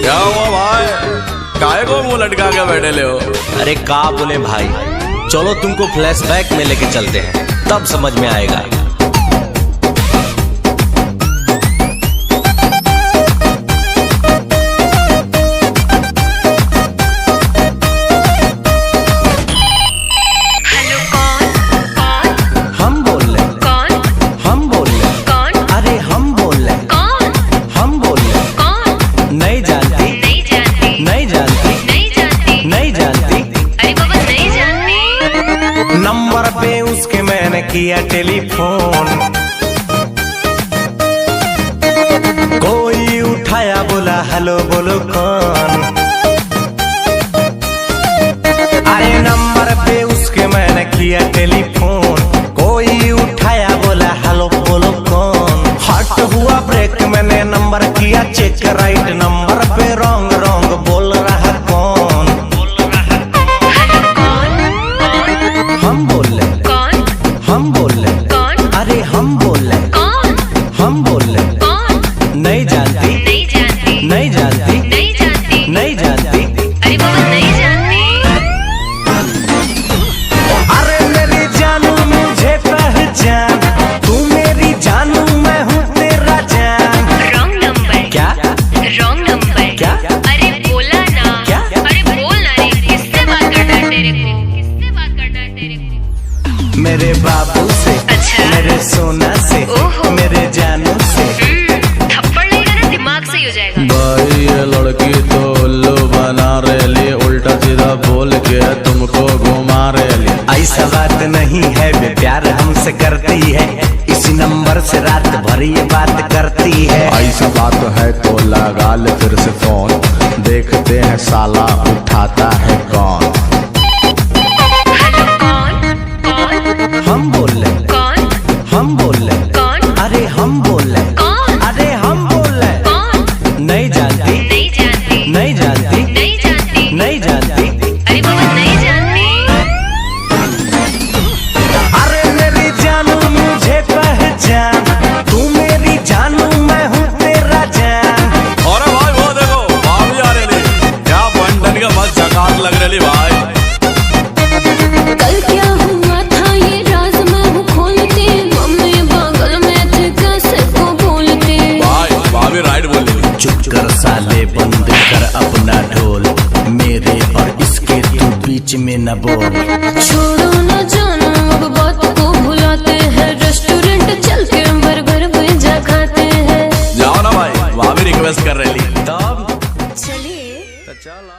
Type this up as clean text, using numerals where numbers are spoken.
क्या हुआ भाई, काहे को मुंह लटका के बैठे ले हो? अरे का बोले भाई, चलो तुमको फ्लैशबैक में लेके चलते हैं, तब समझ में आएगा। नंबर पे उसके मैंने किया टेलीफोन, कोई उठाया बोला हेलो बोलो कौन। अरे नंबर पे उसके मैंने किया टेलीफोन, कोई उठाया बोला हेलो बोलो कौन। हट हुआ ब्रेक, मैंने नंबर किया चेक, राइट नंबर पे रॉन्ग रॉन्ग बोल रहा कौन। हम बोल रहे कौन, हम बोल रहे कौन, अरे हम बोल रहे कौन, हम बोल रहे कौन। नहीं जानती, नहीं जानती, नहीं जानती, नहीं जानती, नहीं जानती, अरे बाबा नहीं जानती। अरे मेरी जानू मुझे पहचान, तू मेरी जानू मैं हूँ तेरा जान। रॉन्ग नंबर, क्या रॉन्ग नंबर, क्या, अरे बोला ना, क्या, अरे बोलना रे, किससे बात करना है तेरे को, किससे बात करना है तेरे को। मेरे बाबू से, अच्छा, मेरे सोना से, मेरे जानू से। थप्पड़ लगेगा ना दिमाग से ही हो जाएगा। भाई ये लड़की तो उल्लू बना रही, उल्टा सीधा बोल के तुमको घुमा रही। ऐसा बात नहीं है, वे प्यार हमसे करती है, इसी नंबर से रात भर ये बात करती है। ऐसा बात है तो लगा ले फिर से फोन, देखते हैं साला उठाता है कौन। हम बोल रहे कौन, हम बोल रहे कौन, अरे हम बोल रहे कौन, अरे हम बोल रहे कौन। नहीं जानती, नहीं जानती, नहीं जानती, नहीं जानती, नहीं जानती, अरे बाबा नहीं जानती। अरे मेरी जानू मुझे पहचान, तू मेरी जानू मैं हूँ तेरा जान। अरे भाई वो देखो भाभी आ रही, क्या बंटन का मस्त झकास लग रही भाई। कल क्या हुआ था ये राज मैं हूँ खोलती, मम्मी बगल में थे कैसे को बोलती। भाई भाभी राइट बोल रही। चुप कर साले, बंद कर अपना ढोल, मेरे और इसके तू बीच में न बोल। छोड़ो न जानो अब बात को भुलाते हैं, रेस्टोरेंट चल के बर्गर पिज्जा खाते हैं। जाओ ना भाई, भाभी रिक्वेस्ट कर रही। तब चलिए चला।